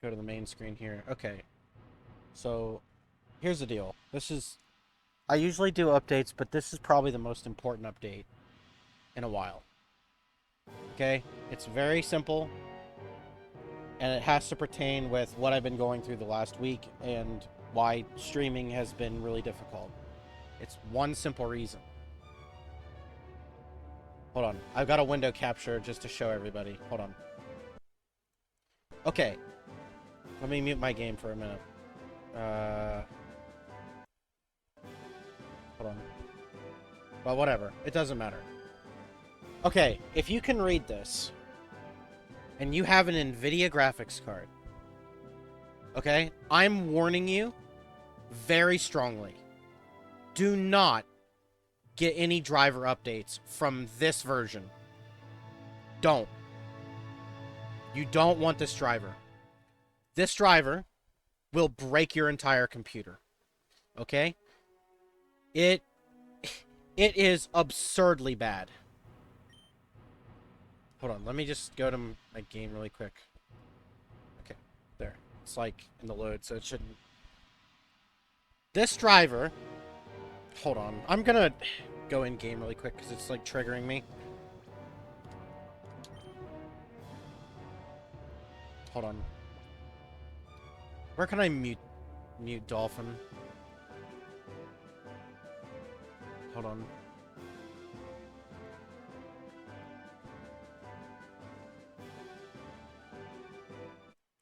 go to the main screen here. Okay, so here's the deal. I usually do updates, but this is probably the most important update in a while. Okay, it's very simple, and it has to pertain with what I've been going through the last week and why streaming has been really difficult. It's one simple reason. Hold on, I've got a window capture just to show everybody. Hold on. Okay, let me mute my game for a minute. Uh, Hold on. But whatever, it doesn't matter. Okay, if you can read this, and you have an NVIDIA graphics card, okay, I'm warning you very strongly. Do not get any driver updates from this version. Don't. You don't want this driver. This driver will break your entire computer. Okay? It it is absurdly bad. Hold on, let me just go to my game really quick. Okay, there. It's like in the load, so it shouldn't. This driver. Hold on. I'm gonna go in game really quick because it's like triggering me. Hold on. Where can I mute Dolphin? Hold on.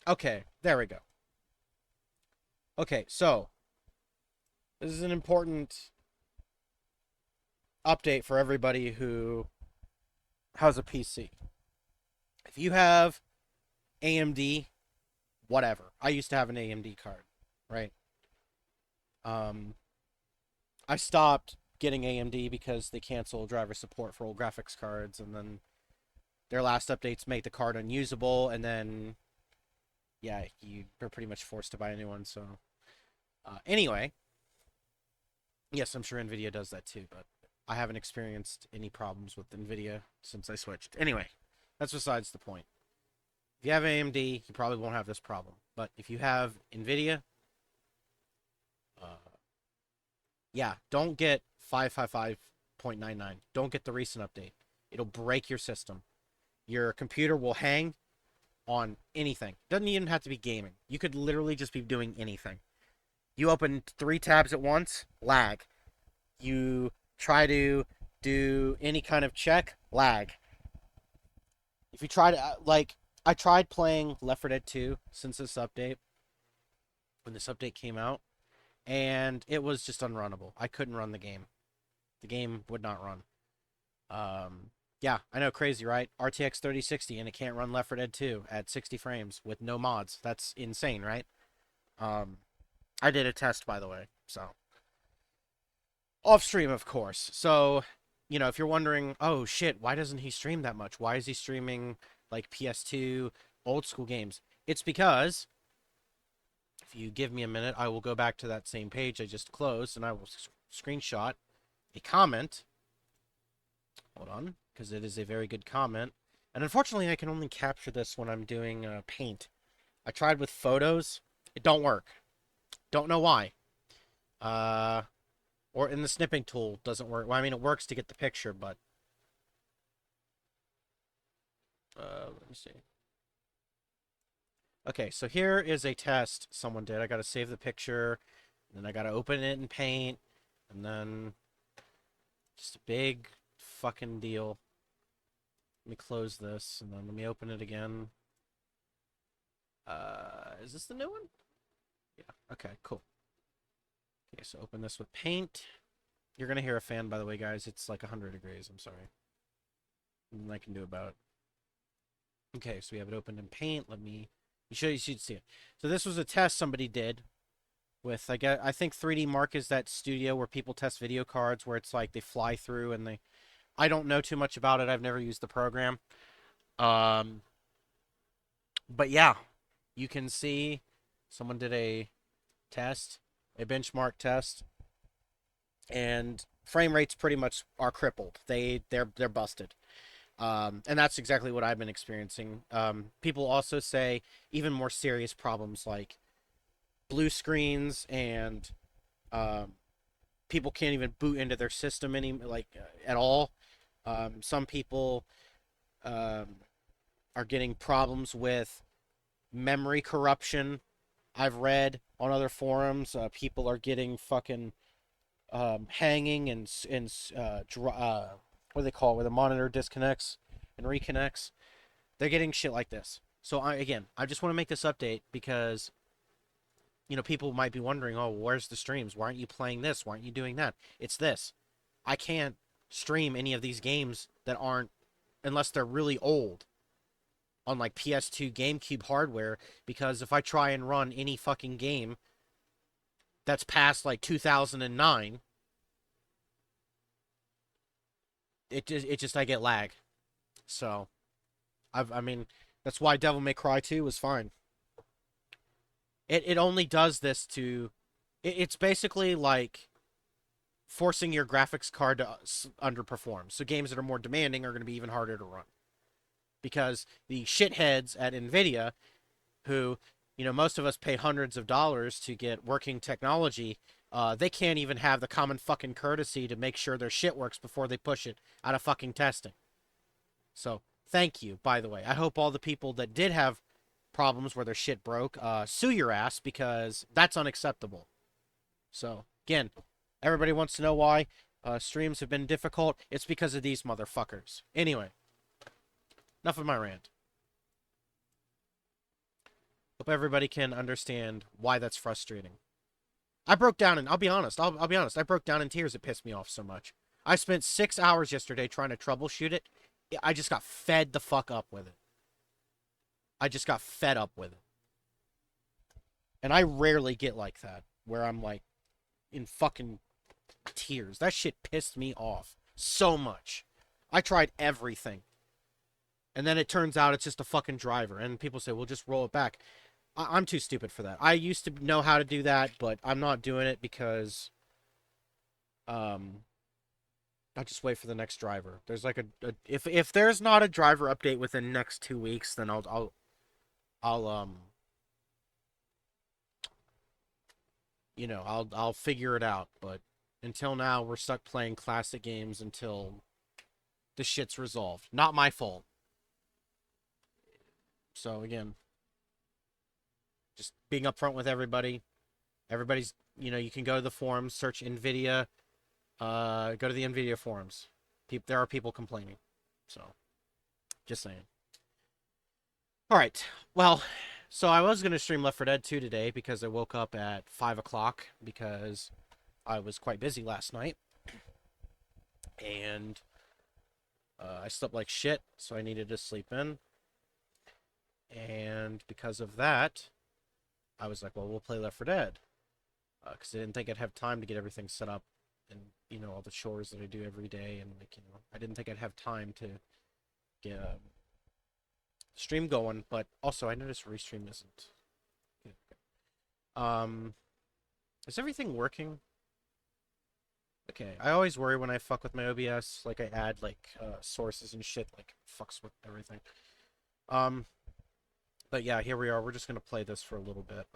Okay, there we go. Okay, so this is an important update for everybody who has a PC. If you have AMD, whatever. I used to have an AMD card, right? Um, I stopped getting AMD because they canceled driver support for old graphics cards, and then their last updates make the card unusable, and then yeah, you're pretty much forced to buy a new one. So anyway, yes, I'm sure Nvidia does that too, but I haven't experienced any problems with Nvidia since I switched. Anyway, that's besides the point. If you have AMD, you probably won't have this problem. But if you have Nvidia, uh, yeah, don't get 555.99. Don't get the recent update. It'll break your system. Your computer will hang on anything. Doesn't even have to be gaming. You could literally just be doing anything. You open 3 tabs at once, lag. You try to do any kind of check, lag. If you try to, I tried playing Left 4 Dead 2 since this update, when this update came out, and it was just unrunnable. I couldn't run the game. The game would not run. Yeah, I know, crazy, right? RTX 3060, and it can't run Left 4 Dead 2 at 60 frames with no mods. That's insane, right? Um, I did a test, by the way, so off stream, of course. So, if you're wondering, oh shit, why doesn't he stream that much? Why is he streaming like PS2 old school games? It's because if you give me a minute, I will go back to that same page I just closed and I will screenshot a comment. Hold on, because it is a very good comment. And unfortunately, I can only capture this when I'm doing paint. I tried with photos. It don't work. Don't know why. Uh, or in the snipping tool doesn't work. Well, I mean, it works to get the picture, but let me see. Okay, so here is a test someone did. I got to save the picture, and then I got to open it in paint, and then just a big fucking deal. Let me close this, and then let me open it again. Is this the new one? Yeah, okay, cool. Okay, so open this with paint. You're gonna hear a fan, by the way, guys. It's like 100 degrees, I'm sorry. Nothing I can do about it. Okay, so we have it opened in paint. You should see it. So this was a test somebody did with, I think 3D Mark is that studio where people test video cards where it's like they fly through and I don't know too much about it. I've never used the program. Um, but yeah, you can see someone did a test, a benchmark test, and frame rates pretty much are crippled. They're busted. And that's exactly what I've been experiencing. People also say even more serious problems like blue screens and um, people can't even boot into their system at all. Some people um, are getting problems with memory corruption. I've read on other forums, people are getting fucking hanging what do they call it, where the monitor disconnects and reconnects. They're getting shit like this. So I just want to make this update because people might be wondering, oh, where's the streams? Why aren't you playing this? Why aren't you doing that? It's this. I can't stream any of these games that aren't unless they're really old on like PS2 GameCube hardware because if I try and run any fucking game that's past like 2009, it just I get lag. So, I mean that's why Devil May Cry 2 was fine. It only does this to it's basically like forcing your graphics card to underperform. So games that are more demanding are going to be even harder to run because the shitheads at nvidia who, most of us pay hundreds of dollars to get working technology. They can't even have the common fucking courtesy to make sure their shit works before they push it out of fucking testing. So, thank you, by the way. I hope all the people that did have problems where their shit broke, sue your ass because that's unacceptable. So, again, everybody wants to know why streams have been difficult. It's because of these motherfuckers. Anyway, enough of my rant. Hope everybody can understand why that's frustrating. I broke down, and I'll be honest. I'll be honest. I broke down in tears. It pissed me off so much. I spent 6 hours yesterday trying to troubleshoot it. I just got fed the fuck up with it. I just got fed up with it. And I rarely get like that, where I'm like in fucking tears. That shit pissed me off so much. I tried everything. And then it turns out it's just a fucking driver. And people say, well, just roll it back. I'm too stupid for that. I used to know how to do that, but I'm not doing it because um I'll just wait for the next driver. There's like if there's not a driver update within the next 2 weeks, then I'll I'll figure it out. But until now, we're stuck playing classic games until the shit's resolved. Not my fault. So again, just being upfront with everybody. Everybody's you can go to the forums, search nvidia, go to the nvidia forums. There are people complaining. So just saying. All right. Well, so I was gonna stream Left 4 Dead 2 today because I woke up at 5 o'clock because I was quite busy last night, and I slept like shit, so I needed to sleep in. And because of that, I was like, well, we'll play Left 4 Dead because I didn't think I'd have time to get everything set up and all the chores that I do every day, and like I didn't think I'd have time to get stream going. But also, I noticed restream isn't. Um, is everything working? Okay, I always worry when I fuck with my OBS, like I add like sources and shit, like fucks with everything. Um, but yeah, here we are. We're just gonna play this for a little bit,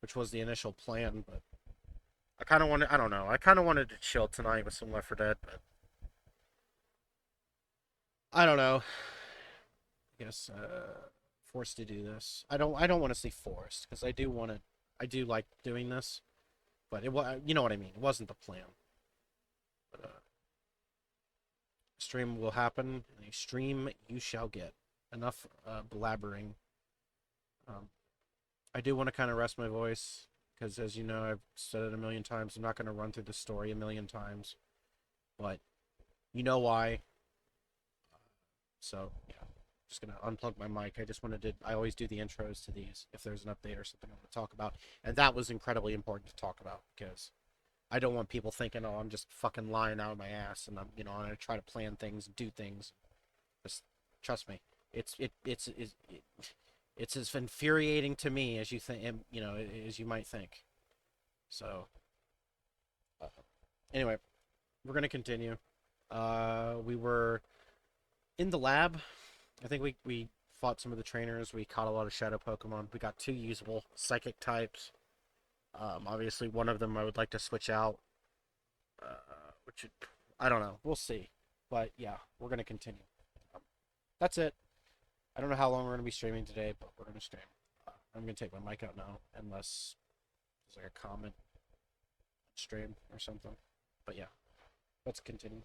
which was the initial plan, but I kind of wanted, I don't know, I kind of wanted to chill tonight with some Left 4 Dead, but I don't know. I guess forced to do this. I don't want to say forced because I do like doing this, but it was, you know what I mean. It wasn't the plan. But stream will happen. And a stream you shall get. Enough blabbering. Um, I do want to kind of rest my voice because, as you know, I've said it a million times. I'm not going to run through the story a million times, but you know why. So yeah, just gonna unplug my mic. I just wanted to. I always do the intros to these if there's an update or something I want to talk about, and that was incredibly important to talk about because I don't want people thinking, oh, I'm just fucking lying out of my ass, and I'm gonna try to plan things, do things. Just trust me, it's as infuriating to me as you think, as you might think. So, anyway, we're gonna continue. We were In the lab, I think we fought some of the trainers. We caught a lot of shadow Pokemon. We got two usable psychic types. Obviously, one of them I would like to switch out. Which I don't know. We'll see. But yeah, we're gonna continue. Um, that's it. I don't know how long we're gonna be streaming today, but we're gonna stream. I'm gonna take my mic out now, unless there's like a comment stream or something. But yeah, let's continue.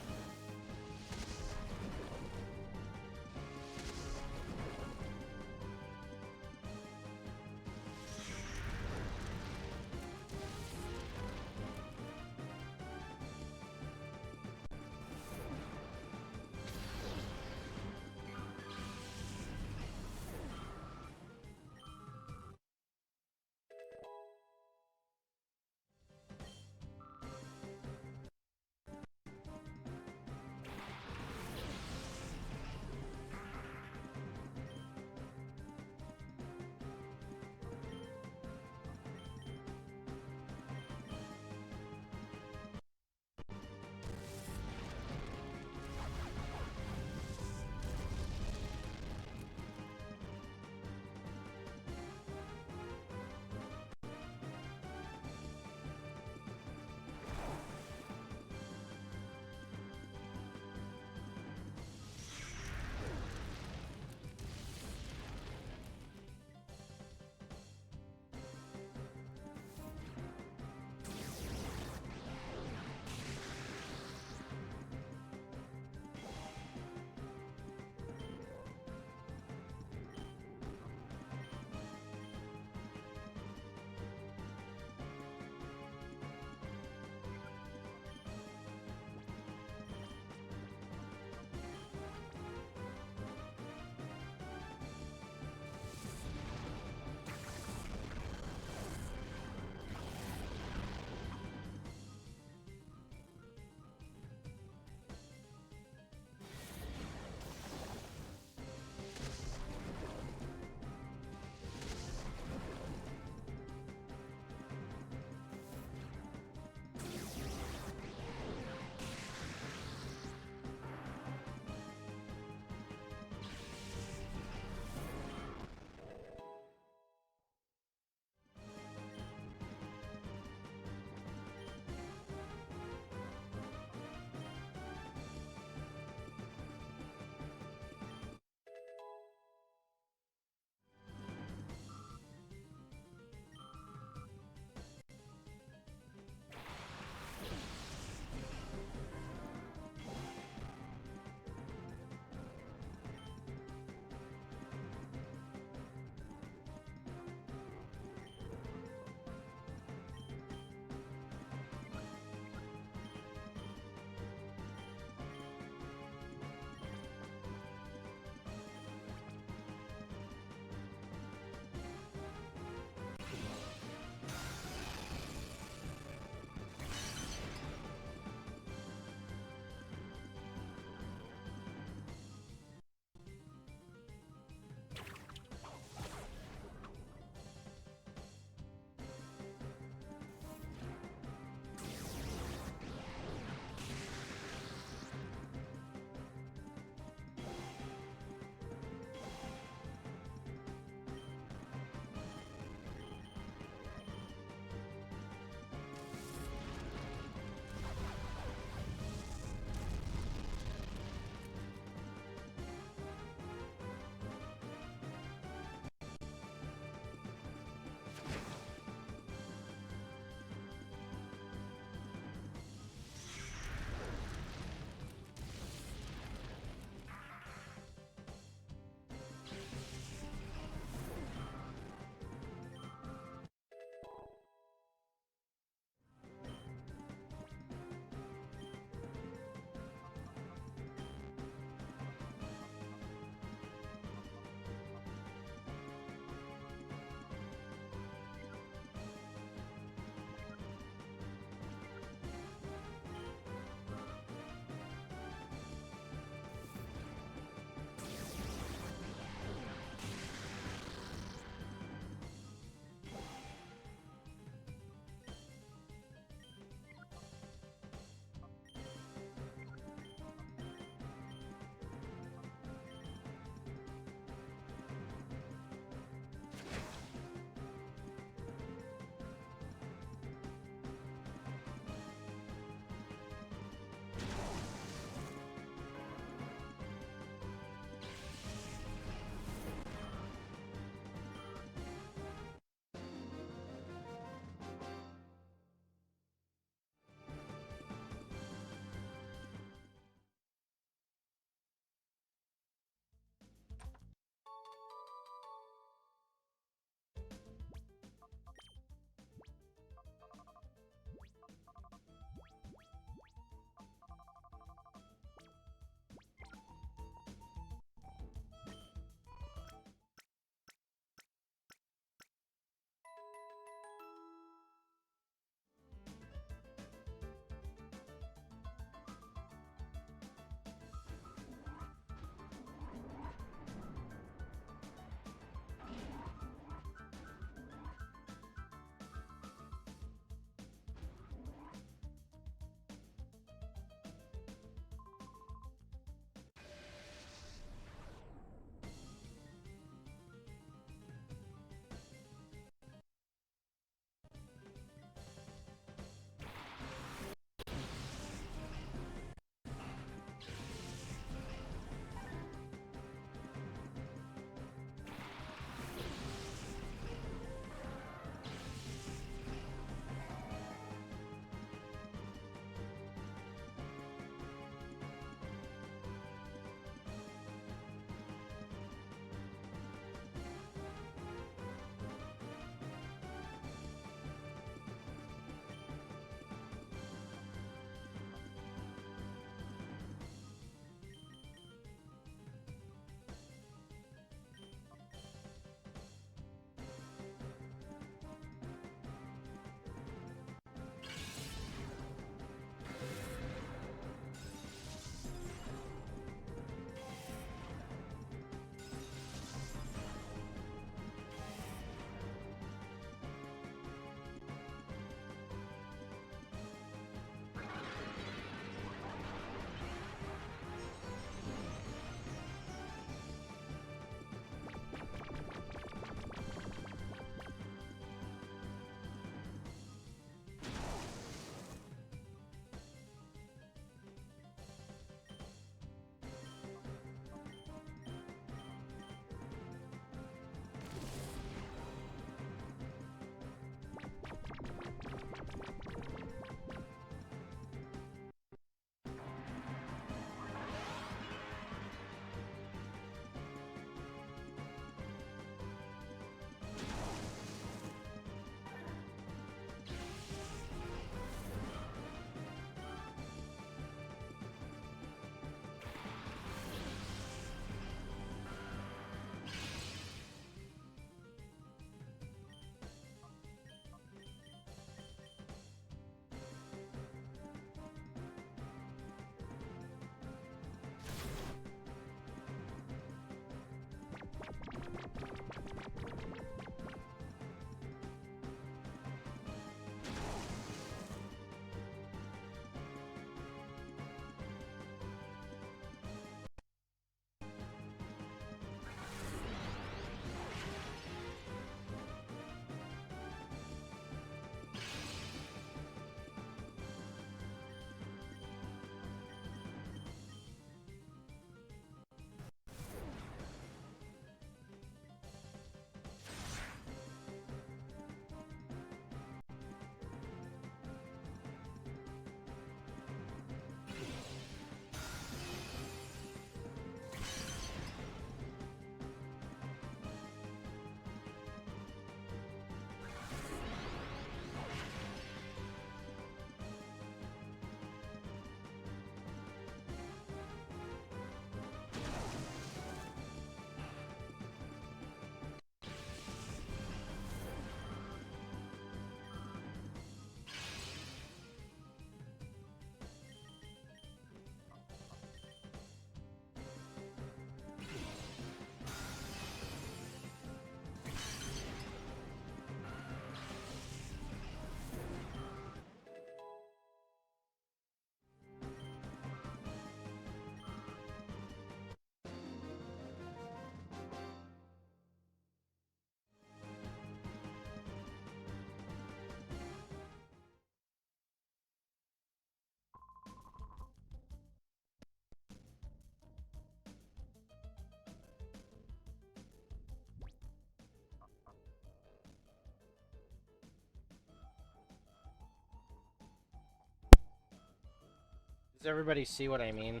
Does everybody see what I mean?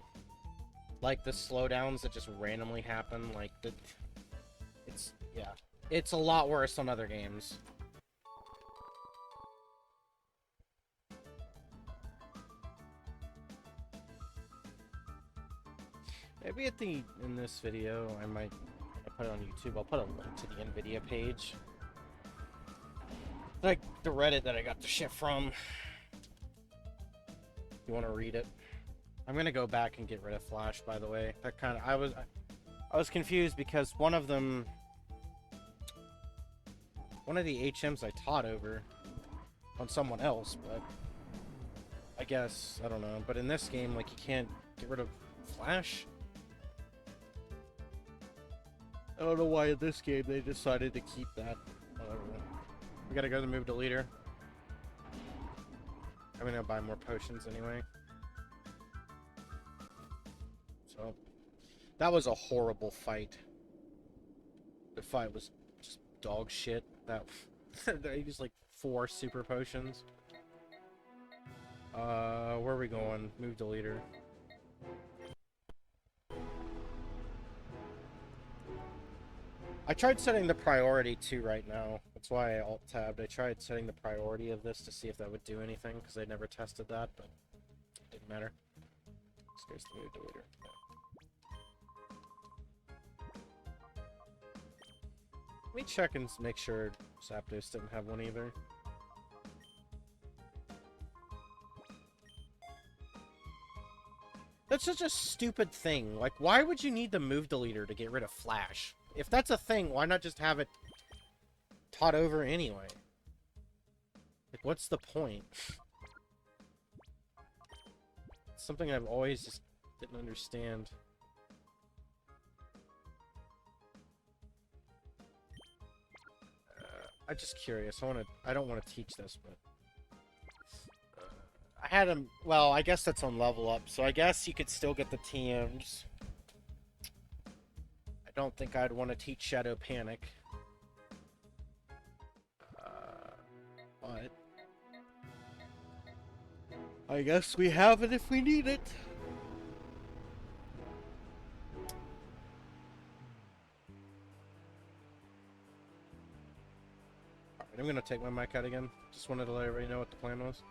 Like the slowdowns that just randomly happen, like it's yeah. It's a lot worse on other games. Maybe in this video I might put it on YouTube. I'll put a link to the nvidia page. Like the Reddit that I got the shit from. You want to read it? I'm gonna go back and get rid of Flash, by the way. That kind of I was confused because one of the HMs I taught over on someone else, but I guess I don't know. But in this game, like you can't get rid of Flash. I don't know why in this game they decided to keep that. Whatever. We gotta go to the move deleter. I'm gonna buy more potions anyway. So, that was a horrible fight. The fight was just dog shit. That they used like 4 super potions. Where are we going? Move deleter. I tried setting the priority too right now. That's why I alt-tabbed. I tried setting the priority of this to see if that would do anything, because I never tested that, but it didn't matter. There's the move deleter. Let me check and make sure Zapdos didn't have one either. That's such a stupid thing. Like, why would you need the move deleter to get rid of Flash? If that's a thing, why not just have it taught over anyway? Like, what's the point? It's something I've always just didn't understand. I'm just curious. I don't want to teach this, but I had him. Well, I guess that's on level up, so I guess you could still get the TMs. I don't think I'd want to teach Shadow Panic. But I guess we have it if we need it. Alright, I'm gonna take my mic out again. Just wanted to let everybody know what the plan was.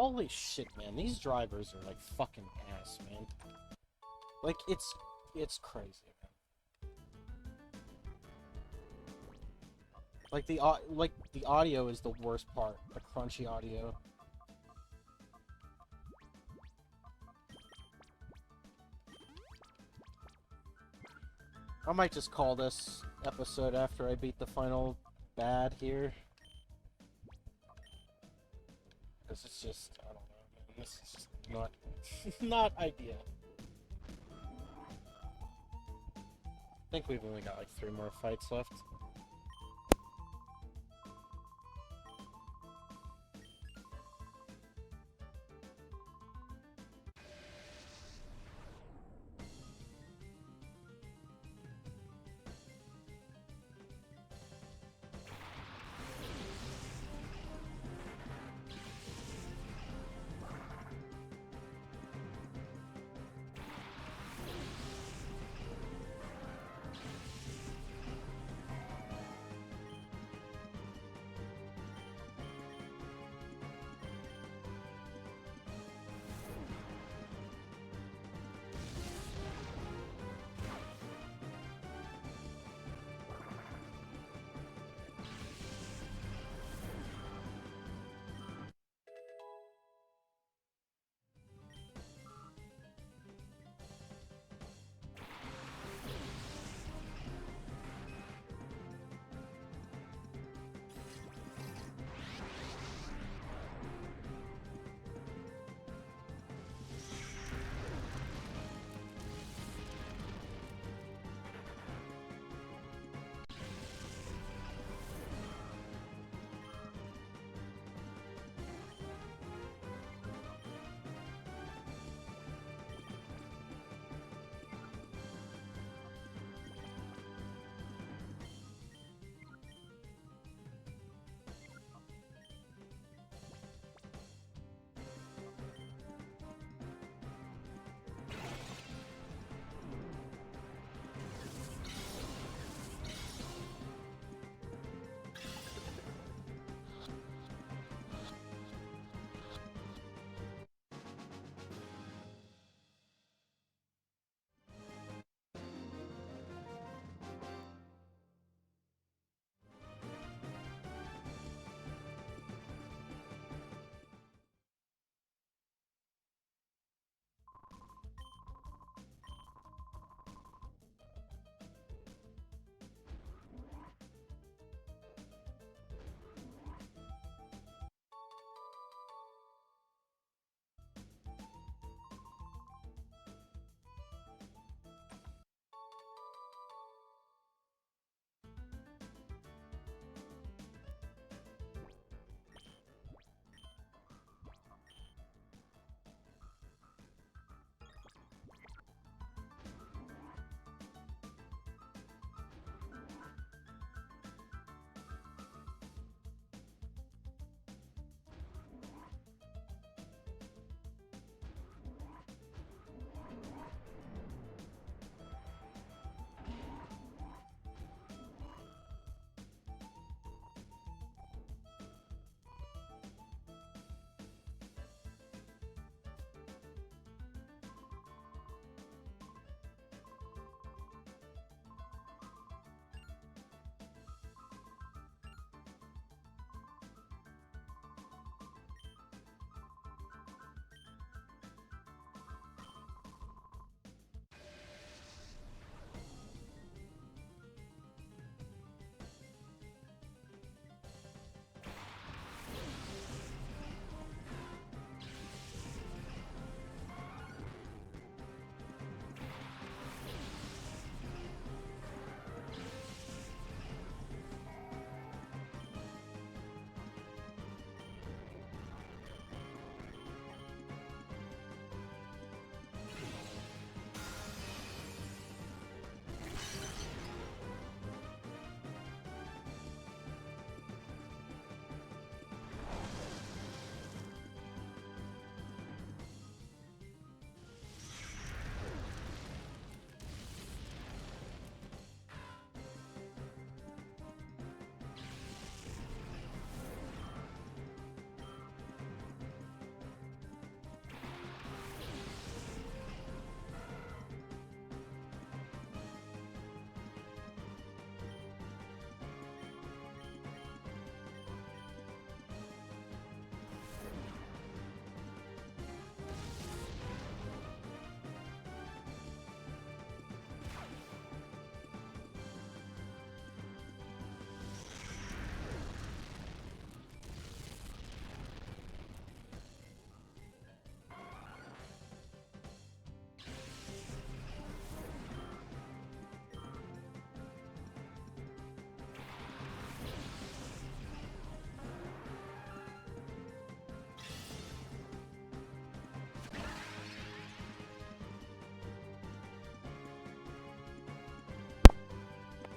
Holy shit, man. These drivers are like fucking ass, man. Like, it's crazy, man. Like the audio is the worst part. The crunchy audio. I might just call this episode after I beat the final bad here. Because it's just, I don't know, man. This is just not, not ideal. I think we've only got like 3 more fights left.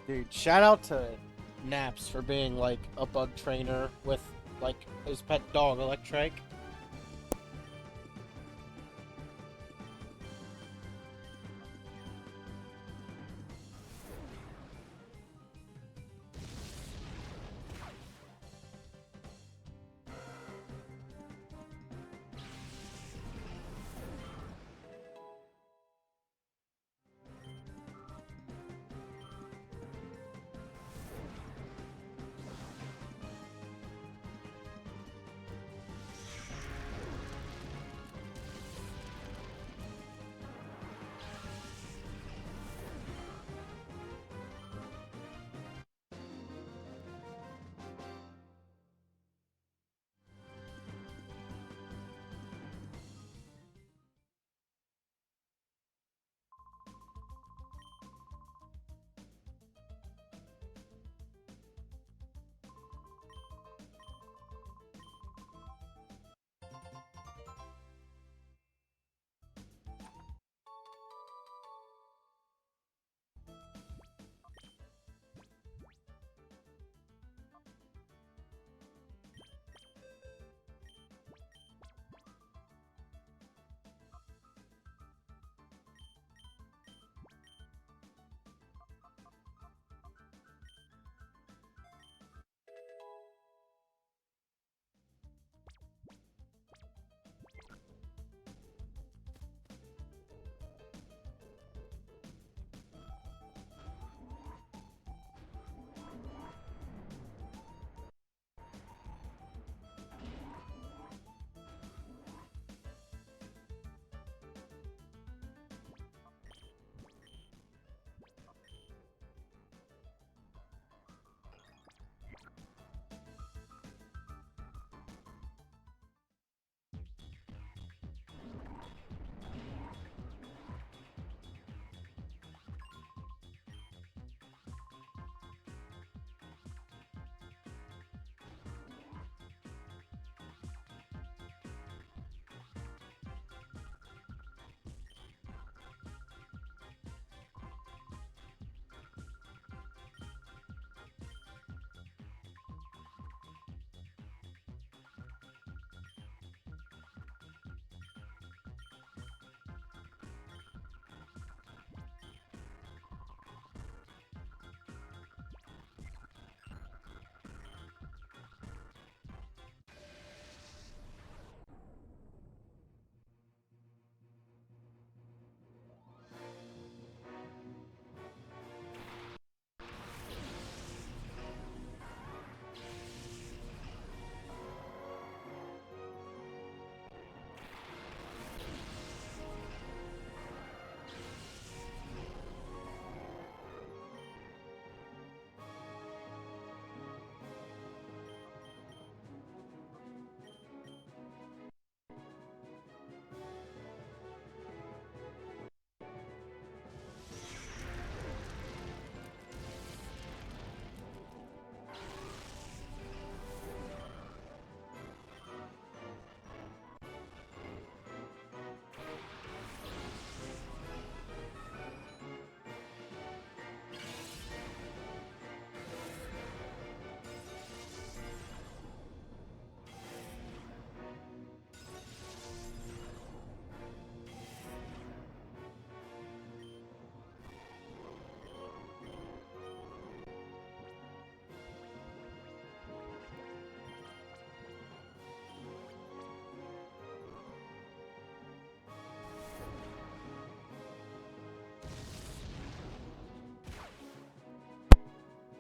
Dude, shout out to Naps for being like a bug trainer with like his pet dog Electric.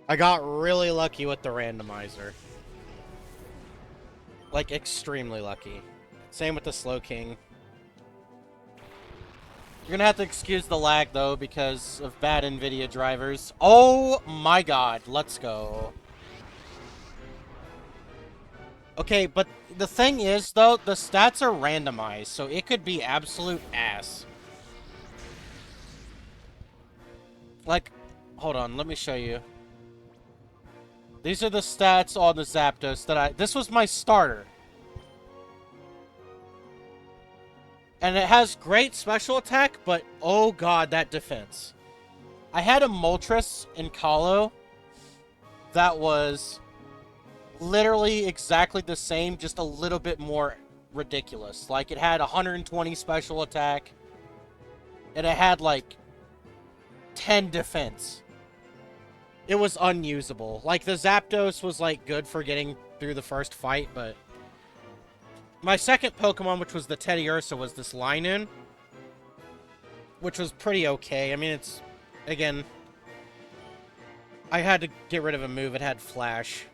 I got really lucky with the randomizer. Like, extremely lucky. Same with the Slow King. You're gonna have to excuse the lag, though, because of bad nvidia drivers. Oh my god, let's go. Okay, but the thing is, though, the stats are randomized, so it could be absolute ass. Like, hold on, let me show you. These are the stats on the Zapdos that this was my starter. And it has great special attack, but oh god, that defense. I had a Moltres in Calo that was literally exactly the same, just a little bit more ridiculous. Like, it had 120 special attack, and it had, like, 10 defense. It was unusable. Like, the Zapdos was, like, good for getting through the first fight, but my second Pokemon, which was the Teddiursa, was this Linoon, which was pretty okay. I mean, it's, again, I had to get rid of a move. It had Flash.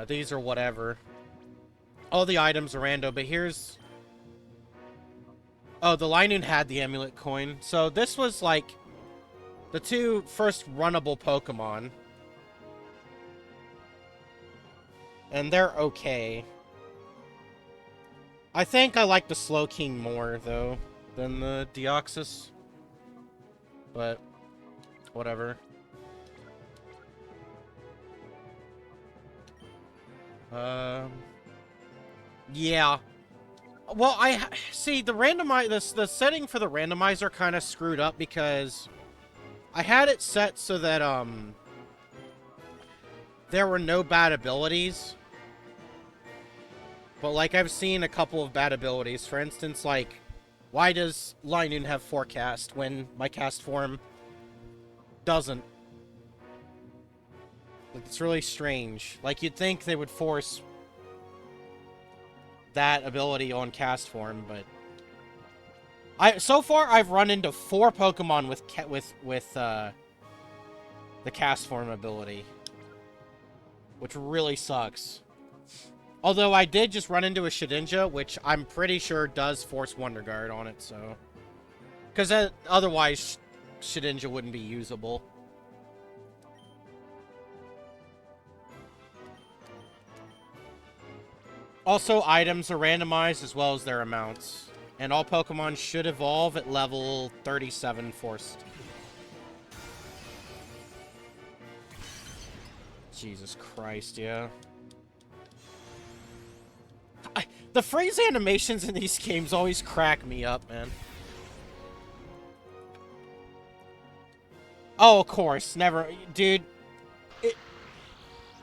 These are whatever. All the items are rando, but here's... Oh, the Linoon had the Amulet Coin. So this was, like, the two first runnable Pokemon. And they're okay. I think I like the Slowking more, though, than the Deoxys. But, whatever. Yeah. Well, see, the setting for the randomizer kind of screwed up because I had it set so that, there were no bad abilities. But, like, I've seen a couple of bad abilities. For instance, like, why does Linoon have Forecast when my cast form doesn't? Like, it's really strange. Like, you'd think they would force that ability on cast form, but so far I've run into 4 Pokemon with the cast form ability, which really sucks. Although I did just run into a Shedinja, which I'm pretty sure does force Wonder Guard on it, so... Because otherwise, Shedinja wouldn't be usable. Also, items are randomized as well as their amounts. And all Pokemon should evolve at level 37 forced. Jesus Christ, yeah. The freeze animations in these games always crack me up, man. Oh, of course, never, dude.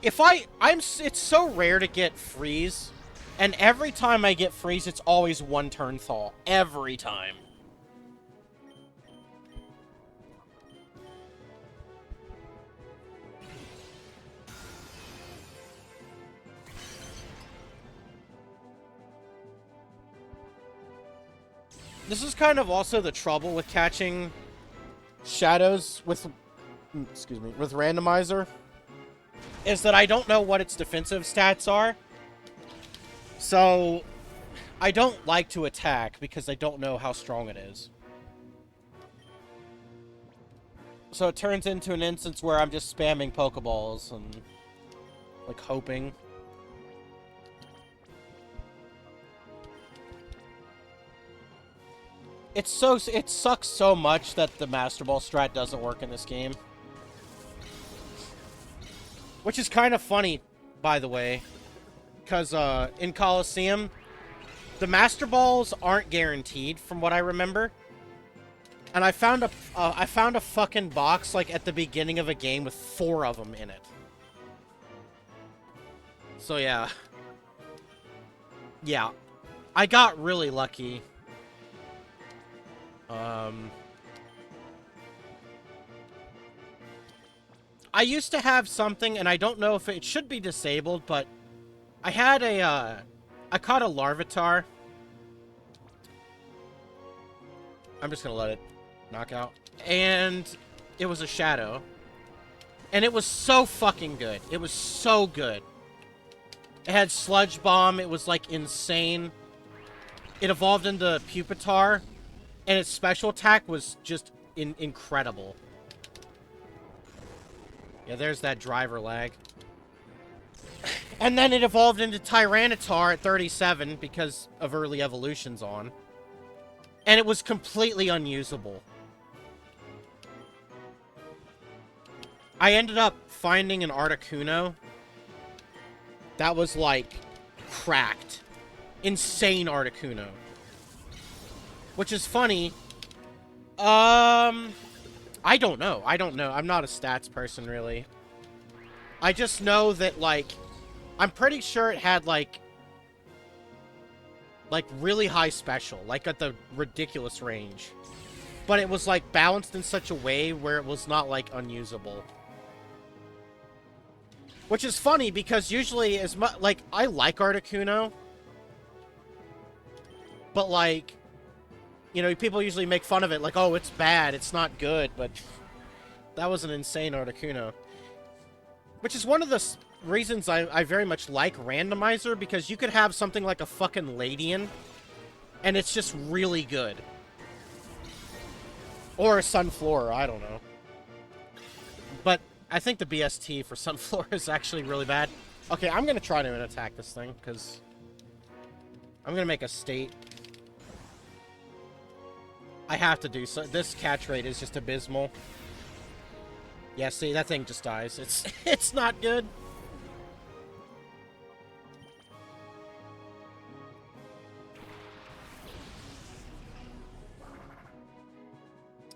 It's so rare to get freeze, and every time I get freeze, it's always one turn thaw. Every time. This is kind of also the trouble with catching shadows with, with randomizer, is that I don't know what its defensive stats are. So, I don't like to attack because I don't know how strong it is. So it turns into an instance where I'm just spamming Pokeballs and, like, hoping. It sucks so much that the Master Ball strat doesn't work in this game. Which is kind of funny, by the way. Because, in Coliseum, the Master Balls aren't guaranteed, from what I remember. And I found a fucking box, like, at the beginning of a game with 4 of them in it. So, yeah. Yeah. I got really lucky. I used to have something, and I don't know if it should be disabled, but I had I caught a Larvitar. I'm just gonna let it knock out. And it was a Shadow. And it was so fucking good. It was so good. It had Sludge Bomb. It was, like, insane. It evolved into Pupitar. And its special attack was just incredible. Yeah, there's that driver lag. And then it evolved into Tyranitar at 37 because of early evolutions on. And it was completely unusable. I ended up finding an Articuno that was, like, cracked. Insane Articuno. Which is funny. I don't know. I don't know. I'm not a stats person, really. I just know that, like, I'm pretty sure it had, like, really high special, like, at the ridiculous range. But it was, like, balanced in such a way where it was not, like, unusable. Which is funny, because usually, as much, like, I like Articuno, but, like, you know, people usually make fun of it, like, oh, it's bad, it's not good, but that was an insane Articuno. Which is one of the reasons I very much like Randomizer, because you could have something like a fucking Ladian, and it's just really good. Or a Sunflora, I don't know. But I think the BST for Sunflora is actually really bad. Okay, I'm going to try to attack this thing, because I'm going to make a state. I have to do so. This catch rate is just abysmal. Yeah, see, that thing just dies. It's not good.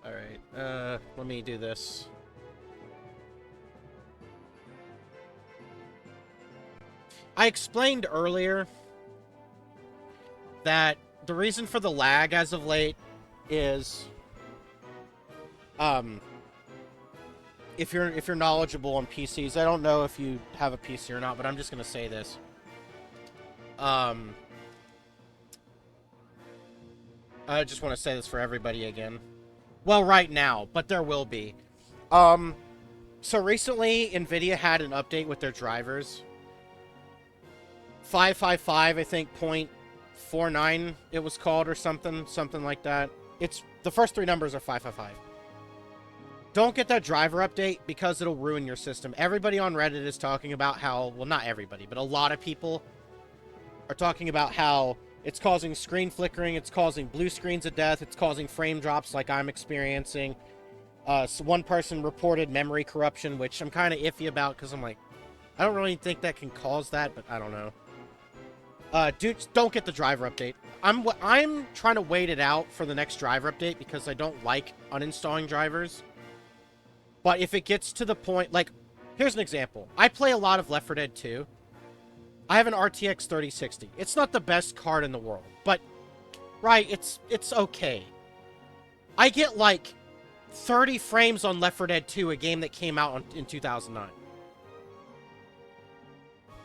Alright, let me do this. I explained earlier that the reason for the lag as of late is, if you're knowledgeable on PCs, I don't know if you have a PC or not, but I'm just gonna say this. I just want to say this for everybody again. Well, right now, but there will be. So recently, NVIDIA had an update with their drivers. 555, I think, .49 it was called, or something like that. It's the first three numbers are 555. Don't get that driver update because it'll ruin your system. Everybody on Reddit is talking about how, well, not everybody, but a lot of people are talking about how it's causing screen flickering, it's causing blue screens of death, it's causing frame drops like I'm experiencing. So one person reported memory corruption, which I'm kind of iffy about because I'm like, I don't really think that can cause that, but I don't know. Dude, don't get the driver update. I'm trying to wait it out for the next driver update because I don't like uninstalling drivers. But if it gets to the point, like, here's an example. I play a lot of Left 4 Dead 2. I have an RTX 3060. It's not the best card in the world, but, right, it's okay. I get, like, 30 frames on Left 4 Dead 2, a game that came out in 2009.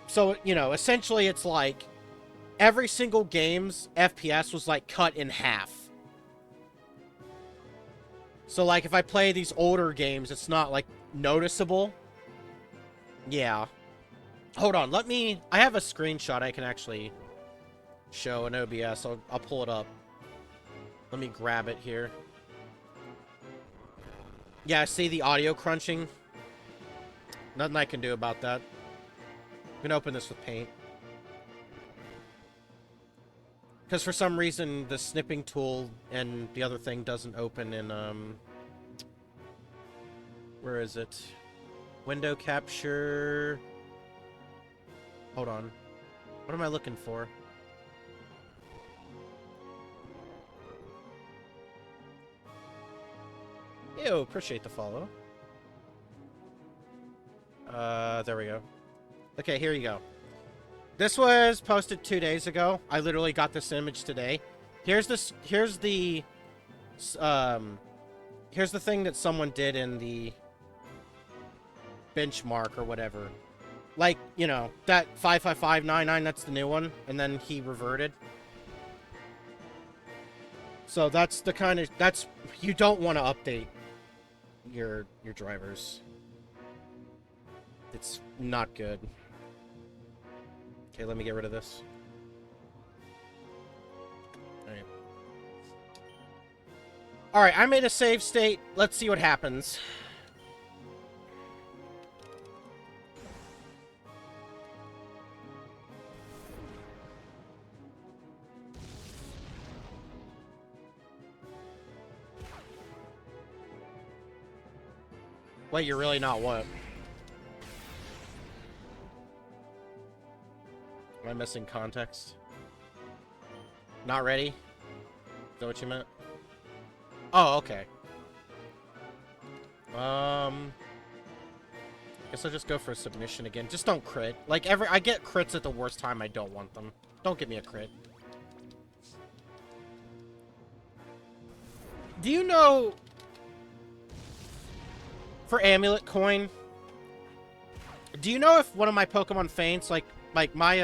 So, you know, essentially it's like, every single game's FPS was, like, cut in half. So, like, if I play these older games, it's not, like, noticeable. Yeah. Hold on, I have a screenshot I can actually show in OBS. I'll pull it up. Let me grab it here. Yeah, see the audio crunching? Nothing I can do about that. I'm gonna open this with Paint. Because for some reason, the snipping tool and the other thing doesn't open in, where is it? Window capture... Hold on. What am I looking for? Ew, appreciate the follow. There we go. Okay, here you go. This was posted 2 days ago. I literally got this image today. Here's the thing that someone did in the benchmark or whatever. Like, you know, that 55599, that's the new one, and then he reverted. So that's the kind of, you don't want to update your drivers. It's not good. Okay, let me get rid of this. Alright. Alright, I made a save state. Let's see what happens. Wait, you're really not what? Am I missing context? Not ready? Is that what you meant? Oh, okay. Guess I'll just go for a submission again. Just don't crit. Like, I get crits at the worst time I don't want them. Don't give me a crit. Do you know... For Amulet Coin... Do you know if one of my Pokemon faints, like my,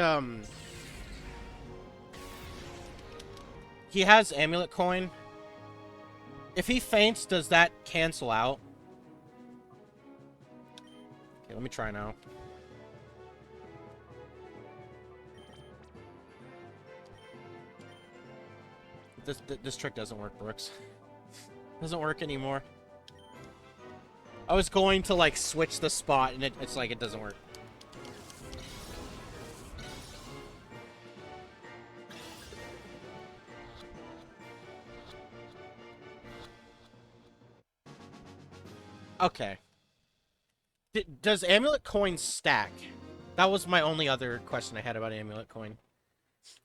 he has Amulet Coin. If he faints, does that cancel out? Okay, let me try now. This trick doesn't work, Brooks. Doesn't work anymore. I was going to, like, switch the spot, and it's like, it doesn't work. Okay. Does Amulet Coin stack? That was my only other question I had about Amulet Coin.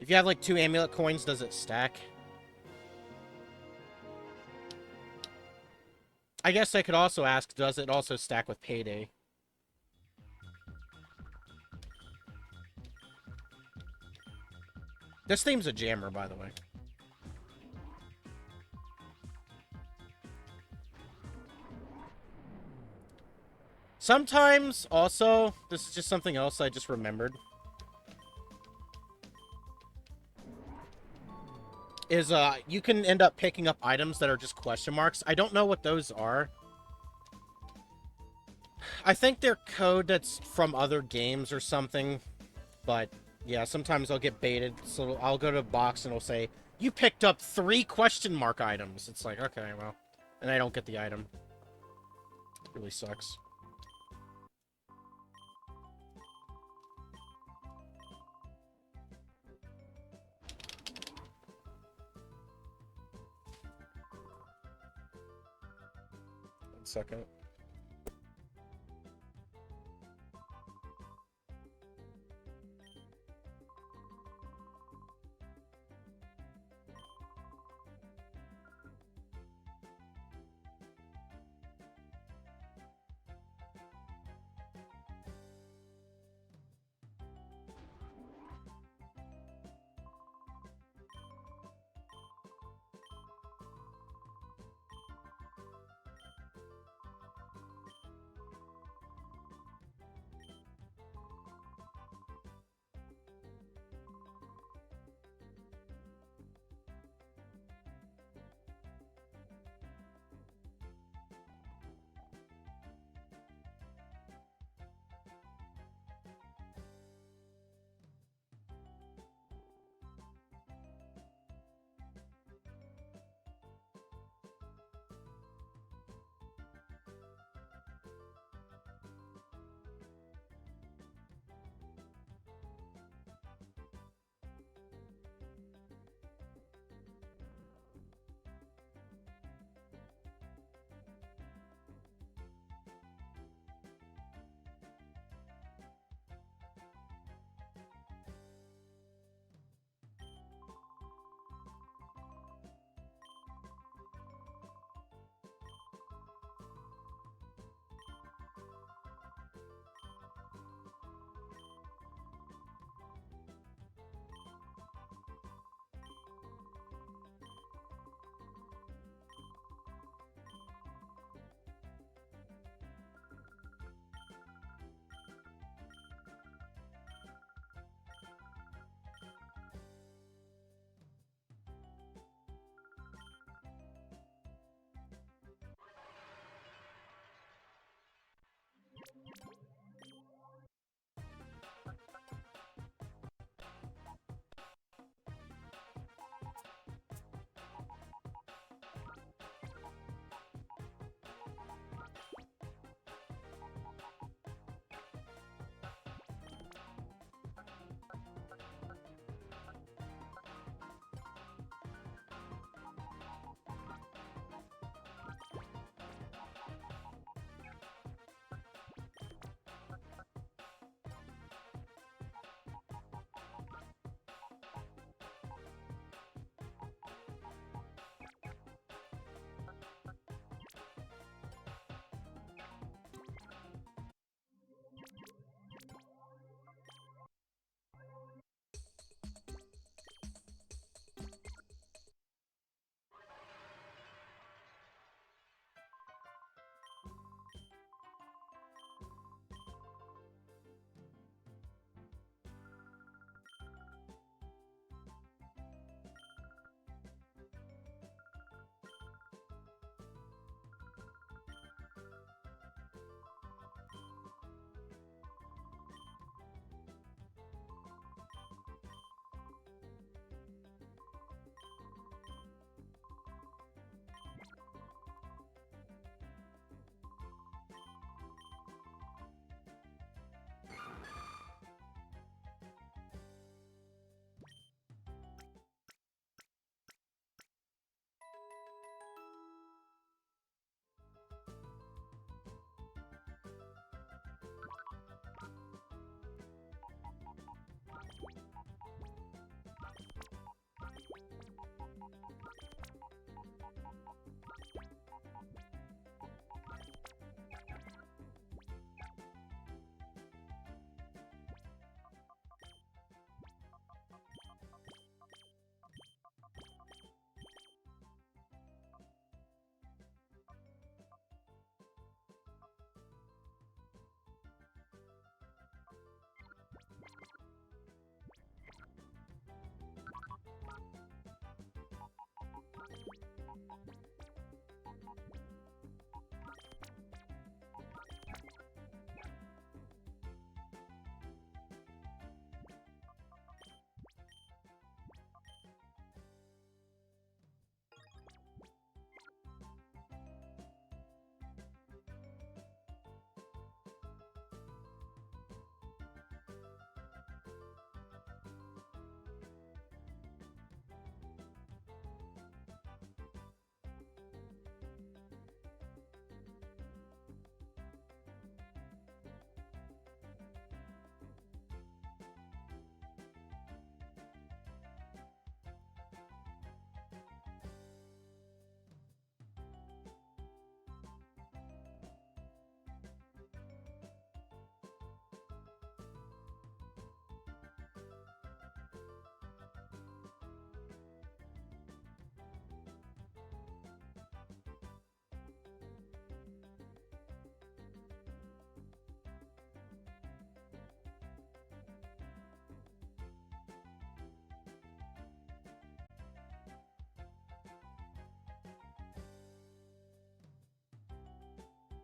If you have, like, 2 Amulet Coins, does it stack? I guess I could also ask, does it also stack with Payday? This theme's a jammer, by the way. Sometimes, also, this is just something else I just remembered. Is, you can end up picking up items that are just question marks. I don't know what those are. I think they're code that's from other games or something. But, yeah, sometimes I'll get baited. So I'll go to a box and it'll say, you picked up 3 question mark items. It's like, okay, well. And I don't get the item. It really sucks. Second.